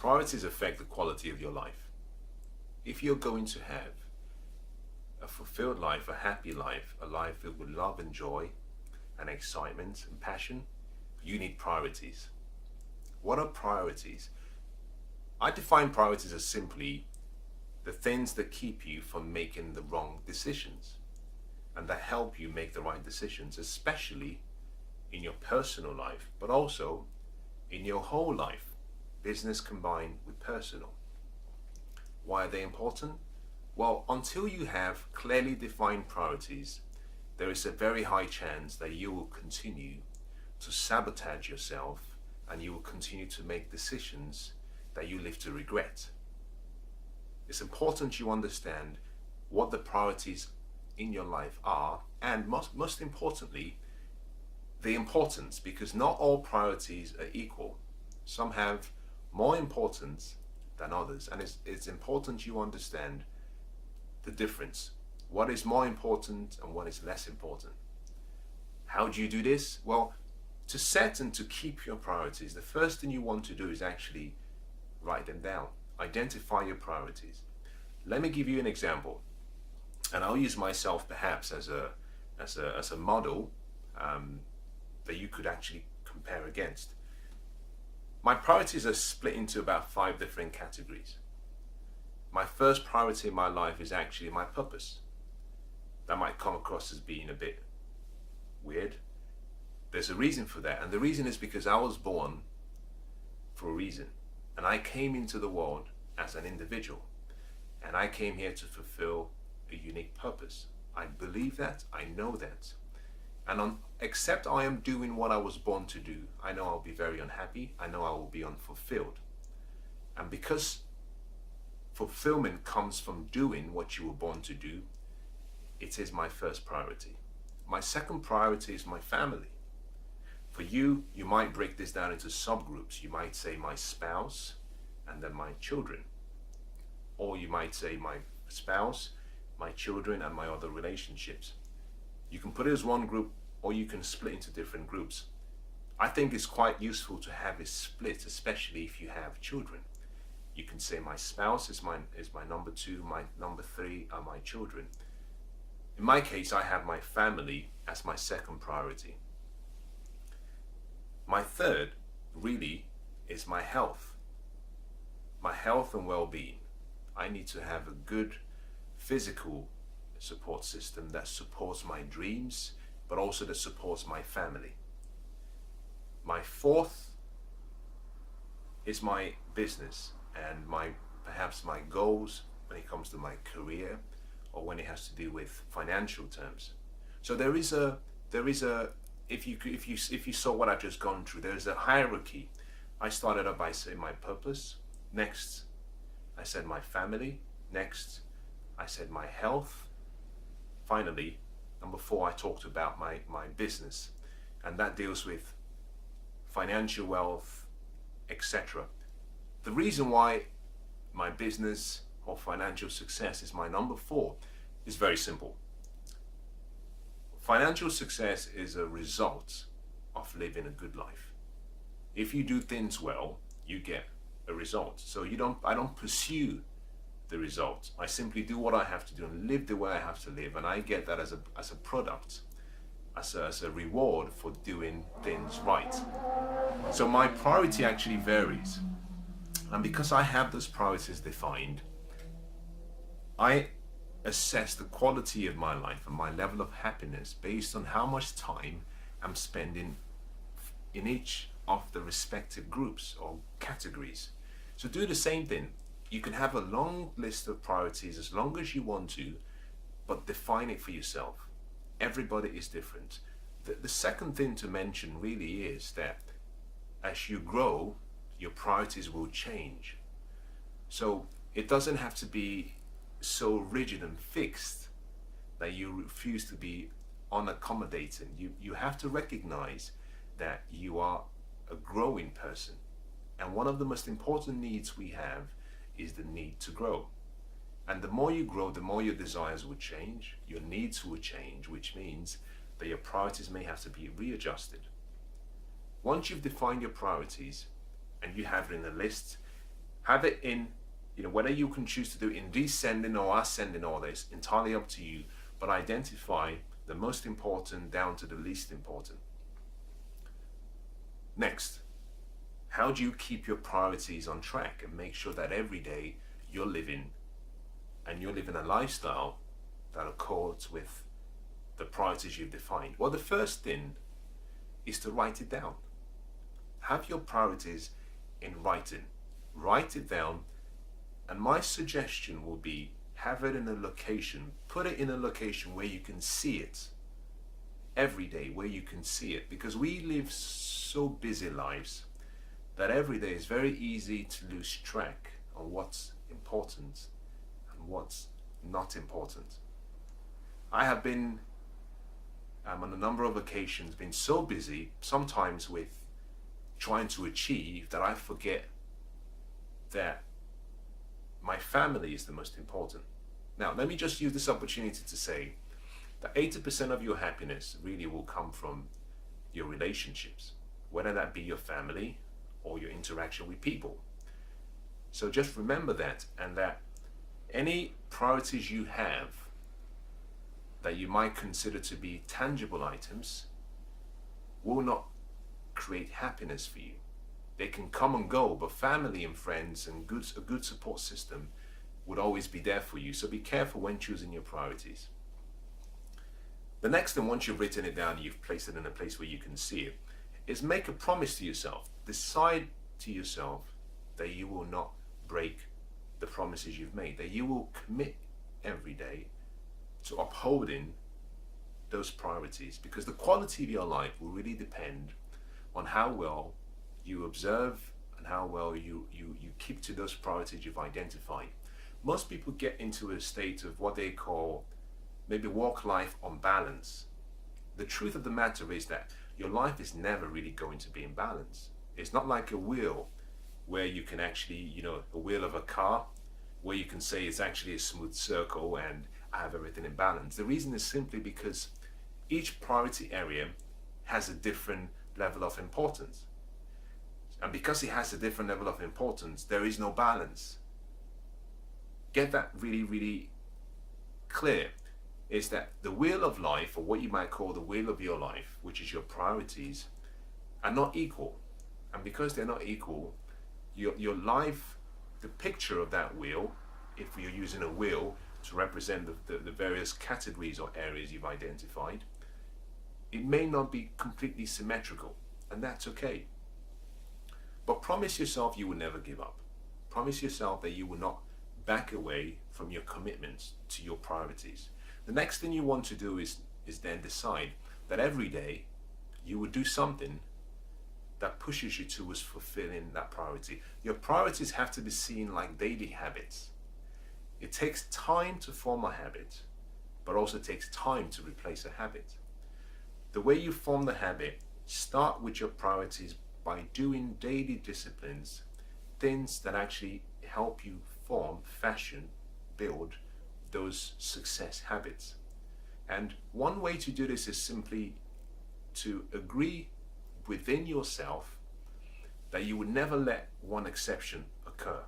Priorities affect the quality of your life. If you're going to have a fulfilled life, a happy life, a life filled with love and joy and excitement and passion, you need priorities. What are priorities? I define priorities as simply the things that keep you from making the wrong decisions and that help you make the right decisions, especially in your personal life, but also in your whole life, business combined with personal. Why are they important? Well, until you have clearly defined priorities, there is a very high chance that you will continue to sabotage yourself and you will continue to make decisions that you live to regret. It's important you understand what the priorities in your life are, and most importantly, the importance, because not all priorities are equal. Some have more importance than others, and it's important you understand the difference. What is more important and what is less important? How do you do this? Well, to set and to keep your priorities, the first thing you want to do is actually write them down. Identify your priorities. Let me give you an example, and I'll use myself perhaps as a model that you could actually compare against. My priorities are split into about 5 different categories. My first priority in my life is actually my purpose. That might come across as being a bit weird. There's a reason for that, and the reason is because I was born for a reason, and I came into the world as an individual, and I came here to fulfill a unique purpose. I believe that, I know that, and except I am doing what I was born to do, I know I'll be very unhappy, I know I will be unfulfilled. And because fulfillment comes from doing what you were born to do, it is my first priority. My second priority is my family. For you, you might break this down into subgroups. You might say my spouse and then my children. Or you might say my spouse, my children, and my other relationships. You can put it as one group, or you can split into different groups. I think it's quite useful to have a split, especially if you have children. You can say my spouse is my number 2, my number 3 are my children. In my case, I have my family as my second priority. My third really is my health and well-being. I need to have a good physical support system that supports my dreams, but also that supports my family. My fourth is my business and perhaps my goals when it comes to my career, or when it has to do with financial terms. So there is a if you saw what I've just gone through, there is a hierarchy. I started up by saying my purpose. Next, I said my family. Next, I said my health. Finally, number 4, I talked about my business, and that deals with financial wealth, etc. The reason why my business or financial success is my number 4 is very simple. Financial success is a result of living a good life. If you do things well, you get a result. So I don't pursue the result. I simply do what I have to do and live the way I have to live, and I get that as a product, as a reward for doing things right. So my priority actually varies, and because I have those priorities defined, I assess the quality of my life and my level of happiness based on how much time I'm spending in each of the respective groups or categories. So do the same thing. You can have a long list of priorities as long as you want to, but define it for yourself. Everybody is different. The second thing to mention really is that as you grow, your priorities will change. So it doesn't have to be so rigid and fixed that you refuse to be unaccommodating. You have to recognize that you are a growing person, and one of the most important needs we have is the need to grow. And the more you grow, the more your desires will change, your needs will change, which means that your priorities may have to be readjusted. Once you've defined your priorities and you have it in a list, Have it in, whether you can choose to do it in descending or ascending order is entirely up to you, but identify the most important down to the least important. Next, how do you keep your priorities on track and make sure that every day you're living a lifestyle that accords with the priorities you've defined? Well, the first thing is to write it down. Have your priorities in writing. Write it down, and my suggestion will be have it in a location, put it in a location where you can see it every day, where you can see it, because we live so busy lives that every day is very easy to lose track on what's important and what's not important. I have been on a number of occasions been so busy, sometimes with trying to achieve, that I forget that my family is the most important. Now, let me just use this opportunity to say that 80% of your happiness really will come from your relationships, whether that be your family or your interaction with people. So just remember that, and that any priorities you have that you might consider to be tangible items will not create happiness for you. They can come and go, but family and friends and a good support system would always be there for you. So be careful when choosing your priorities. The next thing, once you've written it down, you've placed it in a place where you can see it, is make a promise to yourself. Decide to yourself that you will not break the promises you've made, that you will commit every day to upholding those priorities, because the quality of your life will really depend on how well you observe and how well you keep to those priorities you've identified. Most people get into a state of what they call maybe work-life unbalance. The truth of the matter is that your life is never really going to be in balance. It's not like a wheel where you can actually, a wheel of a car, where you can say it's actually a smooth circle and I have everything in balance. The reason is simply because each priority area has a different level of importance. And because it has a different level of importance, there is no balance. Get that really, really clear, is that the wheel of life, or what you might call the wheel of your life, which is your priorities, are not equal. And because they're not equal, your life, the picture of that wheel, if you're using a wheel to represent the various categories or areas you've identified, it may not be completely symmetrical, and that's okay. But promise yourself you will never give up. Promise yourself that you will not back away from your commitments to your priorities. The next thing you want to do is then decide that every day you will do something that pushes you towards fulfilling that priority. Your priorities have to be seen like daily habits. It takes time to form a habit, but also takes time to replace a habit. The way you form the habit, start with your priorities by doing daily disciplines, things that actually help you form, fashion, build those success habits. And one way to do this is simply to agree within yourself that you would never let one exception occur.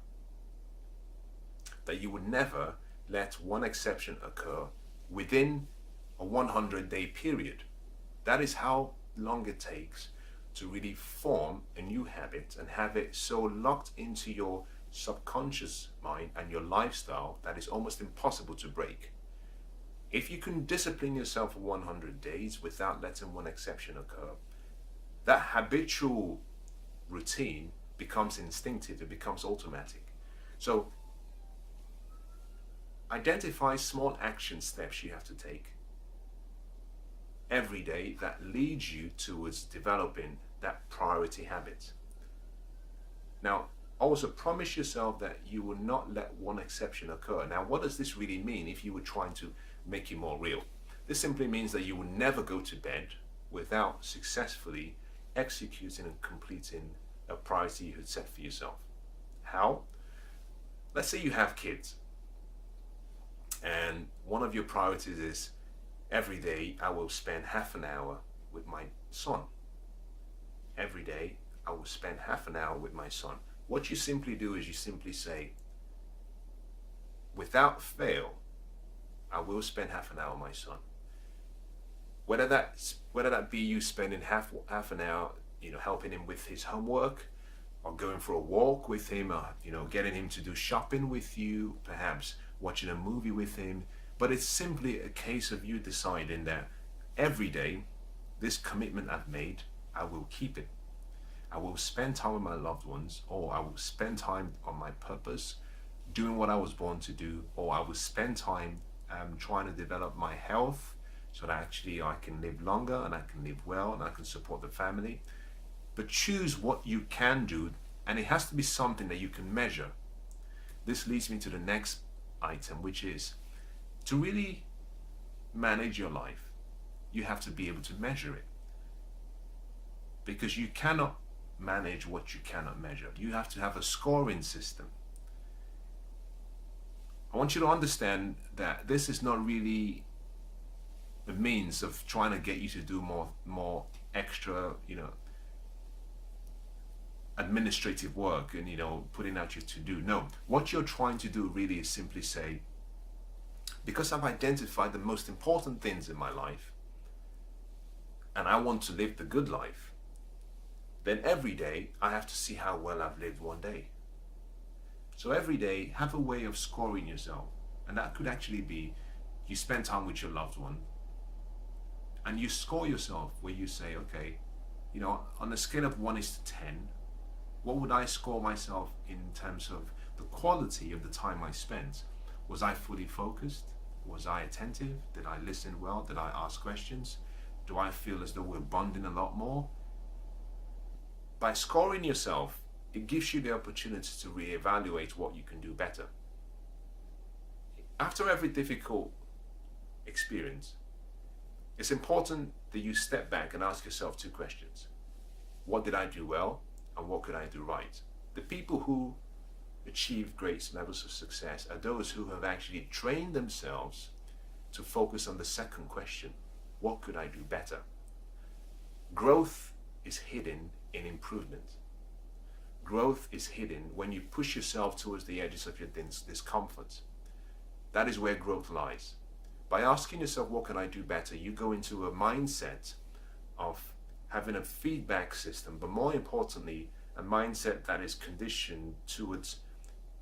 That you would never let one exception occur within a 100-day period. That is how long it takes to really form a new habit and have it so locked into your subconscious mind and your lifestyle that it's almost impossible to break. If you can discipline yourself for 100 days without letting one exception occur, that habitual routine becomes instinctive, it becomes automatic. So identify small action steps you have to take every day that leads you towards developing that priority habit. Now, also promise yourself that you will not let one exception occur. Now, what does this really mean if you were trying to make it more real? This simply means that you will never go to bed without successfully executing and completing a priority you had set for yourself. How? Let's say you have kids, and one of your priorities is every day I will spend half an hour with my son. Every day I will spend half an hour with my son. What you simply do is you simply say, without fail, I will spend half an hour with my son. Whether that be you spending half an hour, helping him with his homework, or going for a walk with him, or getting him to do shopping with you, perhaps watching a movie with him. But it's simply a case of you deciding that every day, this commitment I've made, I will keep it. I will spend time with my loved ones, or I will spend time on my purpose, doing what I was born to do, or I will spend time trying to develop my health so that actually I can live longer and I can live well and I can support the family. But choose what you can do, and it has to be something that you can measure. This leads me to the next item, which is to really manage your life, you have to be able to measure it. Because you cannot manage what you cannot measure. You have to have a scoring system. I want you to understand that this is not really a means of trying to get you to do more extra, administrative work and, putting out your to-do. No, what you're trying to do really is simply say, because I've identified the most important things in my life and I want to live the good life, then every day I have to see how well I've lived one day. So every day, have a way of scoring yourself. And that could actually be, you spend time with your loved one and you score yourself where you say, okay, on a scale of 1 to 10, what would I score myself in terms of the quality of the time I spent? Was I fully focused? Was I attentive? Did I listen well? Did I ask questions? Do I feel as though we're bonding a lot more? By scoring yourself, it gives you the opportunity to reevaluate what you can do better. After every difficult experience, it's important that you step back and ask yourself 2 questions. What did I do well, and what could I do right? The people who achieve great levels of success are those who have actually trained themselves to focus on the second question. What could I do better? Growth is hidden in improvement. Growth is hidden when you push yourself towards the edges of your discomfort. That is where growth lies. By asking yourself, what can I do better? You go into a mindset of having a feedback system, but more importantly, a mindset that is conditioned towards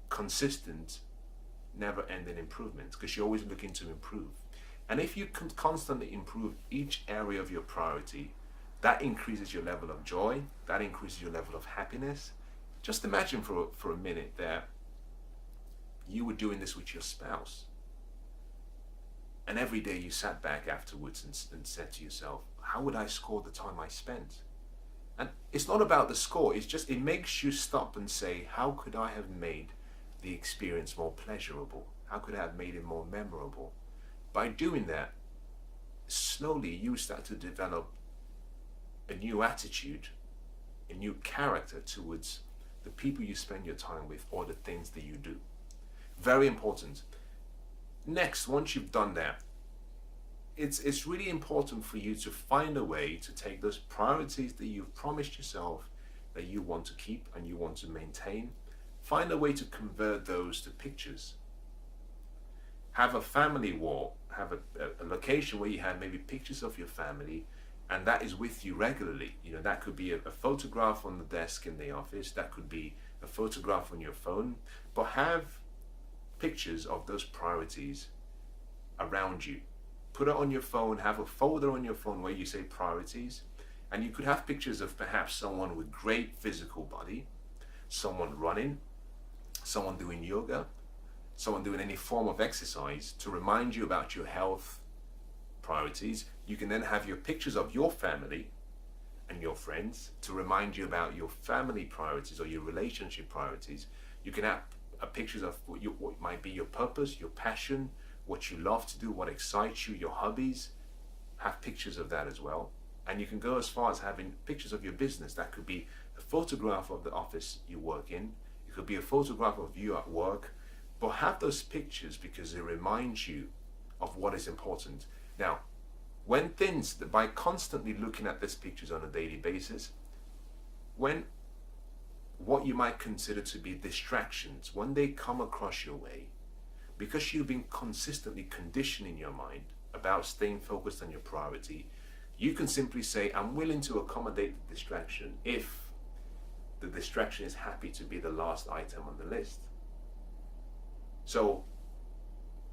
consistent, never-ending improvement, because you're always looking to improve. And if you can constantly improve each area of your priority, that increases your level of joy, that increases your level of happiness. Just imagine for a minute that you were doing this with your spouse, and every day you sat back afterwards and said to yourself, how would I score the time I spent? And it's not about the score, it makes you stop and say, how could I have made the experience more pleasurable? How could I have made it more memorable? By doing that, slowly you start to develop a new attitude, a new character towards the people you spend your time with or the things that you do. Very important. Next, once you've done that, it's really important for you to find a way to take those priorities that you've promised yourself that you want to keep and you want to maintain, find a way to convert those to pictures. Have a family wall, have a location where you have maybe pictures of your family, and that is with you regularly. That could be a photograph on the desk in the office, that could be a photograph on your phone, but have pictures of those priorities around you. Put it on your phone, have a folder on your phone where you say priorities, and you could have pictures of perhaps someone with great physical body, someone running, someone doing yoga, someone doing any form of exercise to remind you about your health priorities. You can then have your pictures of your family and your friends to remind you about your family priorities or your relationship priorities. You can have pictures of what might be your purpose, your passion, what you love to do, what excites you, your hobbies. Have pictures of that as well. And you can go as far as having pictures of your business. That could be a photograph of the office you work in. It could be a photograph of you at work. But have those pictures because it reminds you of what is important. Now, by constantly looking at these pictures on a daily basis, when what you might consider to be distractions, when they come across your way, because you've been consistently conditioning your mind about staying focused on your priority, you can simply say, I'm willing to accommodate the distraction if the distraction is happy to be the last item on the list. So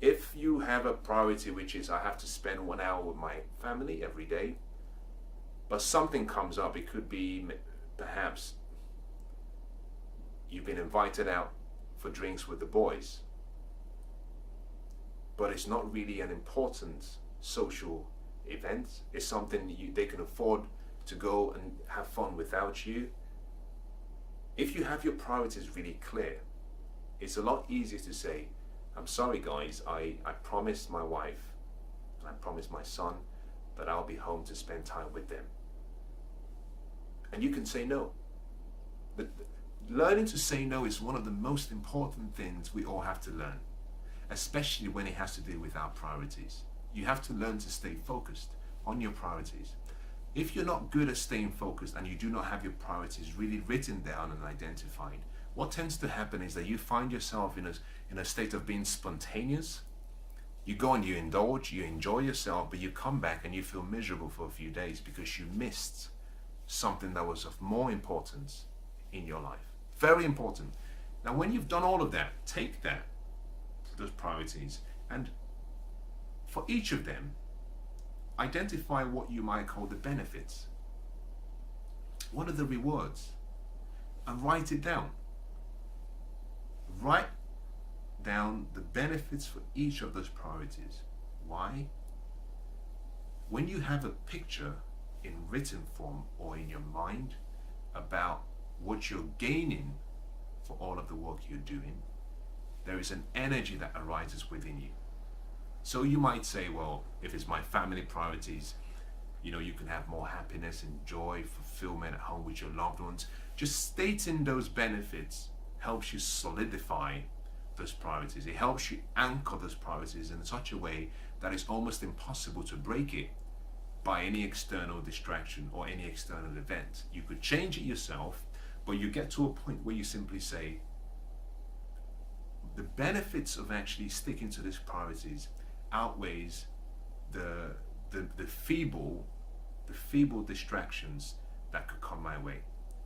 if you have a priority which is, I have to spend 1 hour with my family every day, but something comes up, it could be perhaps you've been invited out for drinks with the boys, but it's not really an important social event. It's something they can afford to go and have fun without you. If you have your priorities really clear, it's a lot easier to say, I'm sorry guys, I promised my wife and I promised my son that I'll be home to spend time with them. And you can say no. But learning to say no is one of the most important things we all have to learn, especially when it has to do with our priorities. You have to learn to stay focused on your priorities. If you're not good at staying focused and you do not have your priorities really written down and identified, what tends to happen is that you find yourself in a state of being spontaneous. You go and you indulge, you enjoy yourself, but you come back and you feel miserable for a few days because you missed something that was of more importance in your life. Very important. Now, when you've done all of that, take those priorities, and for each of them, identify what you might call the benefits. What are the rewards? And write it down. Write down the benefits for each of those priorities. Why? When you have a picture in written form or in your mind about what you're gaining for all of the work you're doing, there is an energy that arises within you. So you might say, well, if it's my family priorities, you can have more happiness and joy, fulfillment at home with your loved ones. Just stating those benefits helps you solidify those priorities. It helps you anchor those priorities in such a way that it's almost impossible to break it by any external distraction or any external event. You could change it yourself, but you get to a point where you simply say, the benefits of actually sticking to these priorities outweighs the feeble distractions that could come my way.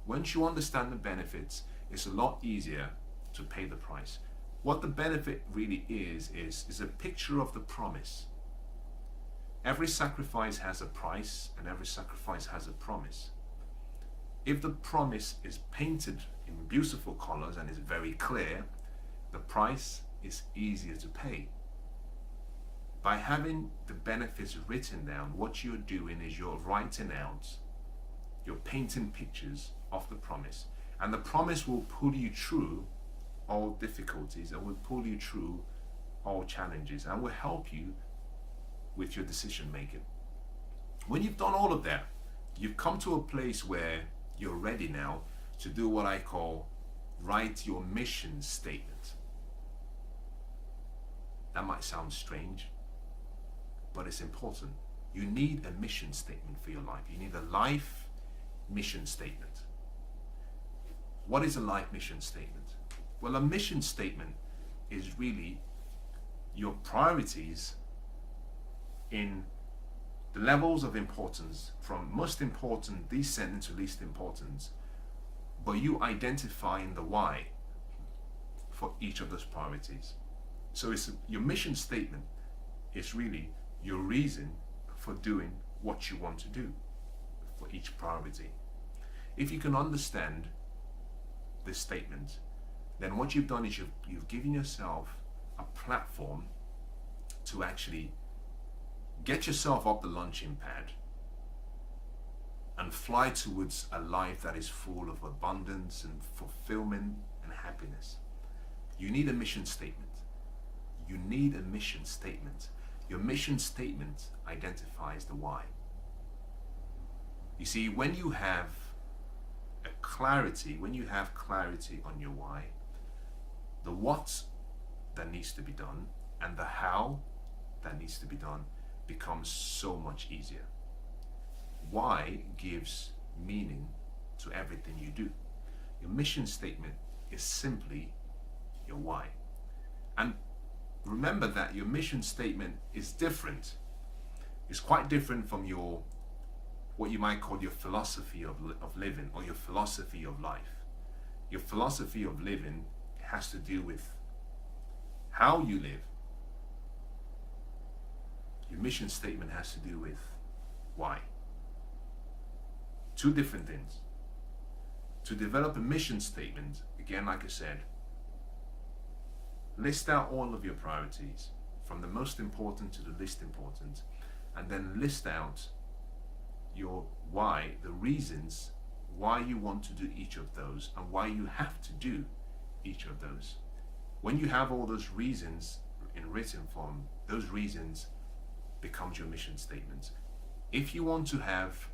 Once you understand the benefits, it's a lot easier to pay the price. What the benefit really is a picture of the promise. Every sacrifice has a price, and every sacrifice has a promise. If the promise is painted in beautiful colors and is very clear, the price is easier to pay. By having the benefits written down, what you're doing is you're writing out, you're painting pictures of the promise. And the promise will pull you through all difficulties and will pull you through all challenges and will help you with your decision making. When you've done all of that, you've come to a place where you're ready now to do what I call write your mission statement. That might sound strange, but it's important. You need a mission statement for your life. You need a life mission statement. What is a life mission statement? Well, a mission statement is really your priorities in the levels of importance, from most important descending to least importance, but you identifying the why for each of those priorities. So your mission statement is really your reason for doing what you want to do for each priority. If you can understand this statement, then what you've done is you've given yourself a platform to actually get yourself off the launching pad and fly towards a life that is full of abundance and fulfillment and happiness. You need a mission statement. You need a mission statement. Your mission statement identifies the why. You see, when you have clarity on your why, the what that needs to be done and the how that needs to be done becomes so much easier. Why gives meaning to everything you do. Your mission statement is simply your why. And remember that your mission statement is different. It's quite different from your, what you might call your philosophy of living, or your philosophy of life. Your philosophy of living has to do with how you live. Your mission statement has to do with why. Two different things. To develop a mission statement, again, like I said, list out all of your priorities, from the most important to the least important, and then list out your why, the reasons why you want to do each of those and why you have to do each of those. When you have all those reasons in written form, those reasons becomes your mission statement. If you want to have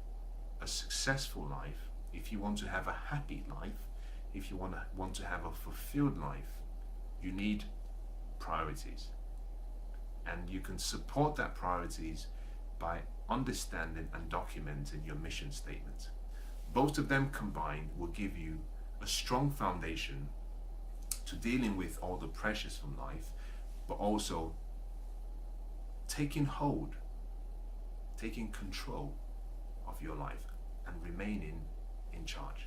a successful life, if you want to have a happy life, if you want to have a fulfilled life, you need priorities. And you can support that priorities by understanding and documenting your mission statement. Both of them combined will give you a strong foundation to dealing with all the pressures from life, but also taking hold, taking control of your life and remaining in charge.